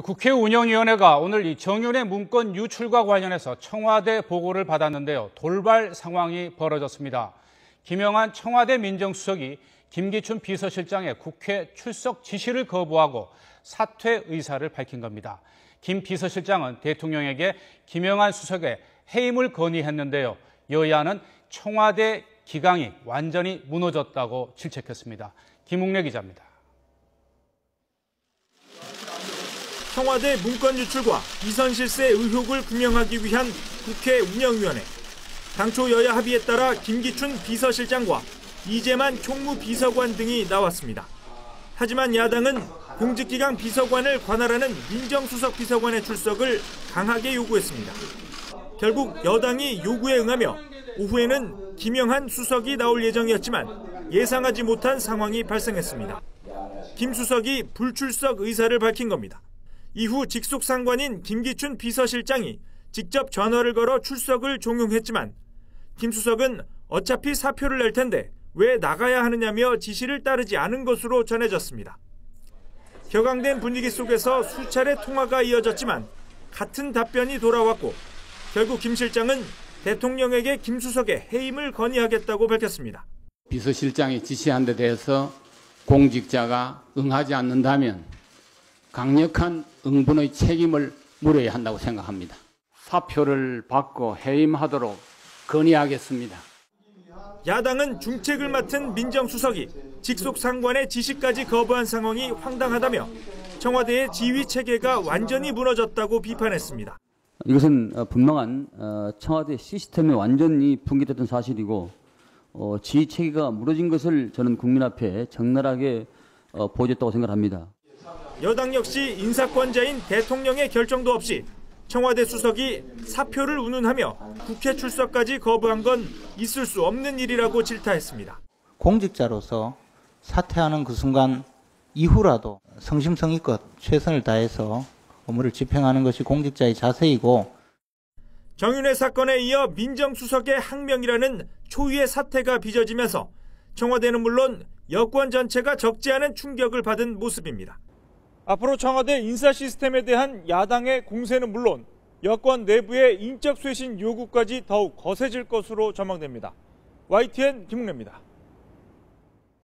국회 운영위원회가 오늘 이 정윤회 문건 유출과 관련해서 청와대 보고를 받았는데요. 돌발 상황이 벌어졌습니다. 김영한 청와대 민정수석이 김기춘 비서실장의 국회 출석 지시를 거부하고 사퇴 의사를 밝힌 겁니다. 김 비서실장은 대통령에게 김영한 수석의 해임을 건의했는데요. 여야는 청와대 기강이 완전히 무너졌다고 질책했습니다. 김웅래 기자입니다. 청와대 문건 유출과 이선 실세 의혹을 규명하기 위한 국회 운영위원회. 당초 여야 합의에 따라 김기춘 비서실장과 이재만 총무비서관 등이 나왔습니다. 하지만 야당은 공직기강 비서관을 관할하는 민정수석 비서관의 출석을 강하게 요구했습니다. 결국 여당이 요구에 응하며 오후에는 김영한 수석이 나올 예정이었지만 예상하지 못한 상황이 발생했습니다. 김 수석이 불출석 의사를 밝힌 겁니다. 이후 직속 상관인 김기춘 비서실장이 직접 전화를 걸어 출석을 종용했지만 김 수석은 어차피 사표를 낼 텐데 왜 나가야 하느냐며 지시를 따르지 않은 것으로 전해졌습니다. 격앙된 분위기 속에서 수차례 통화가 이어졌지만 같은 답변이 돌아왔고 결국 김 실장은 대통령에게 김 수석의 해임을 건의하겠다고 밝혔습니다. 비서실장이 지시한 데 대해서 공직자가 응하지 않는다면 강력한 응분의 책임을 물어야 한다고 생각합니다. 사표를 받고 해임하도록 건의하겠습니다. 야당은 중책을 맡은 민정수석이 직속 상관의 지시까지 거부한 상황이 황당하다며 청와대의 지휘 체계가 완전히 무너졌다고 비판했습니다. 이것은 분명한 청와대 시스템이 완전히 붕괴됐던 사실이고 지휘 체계가 무너진 것을 저는 국민 앞에 적나라하게 보여줬다고 생각합니다. 여당 역시 인사권자인 대통령의 결정도 없이 청와대 수석이 사표를 운운하며 국회 출석까지 거부한 건 있을 수 없는 일이라고 질타했습니다. 공직자로서 사퇴하는 그 순간 이후라도 성심성의껏 최선을 다해서 업무를 집행하는 것이 공직자의 자세이고 정윤회 사건에 이어 민정수석의 항명이라는 초유의 사태가 빚어지면서 청와대는 물론 여권 전체가 적지 않은 충격을 받은 모습입니다. 앞으로 청와대 인사 시스템에 대한 야당의 공세는 물론 여권 내부의 인적 쇄신 요구까지 더욱 거세질 것으로 전망됩니다. YTN 김웅래입니다.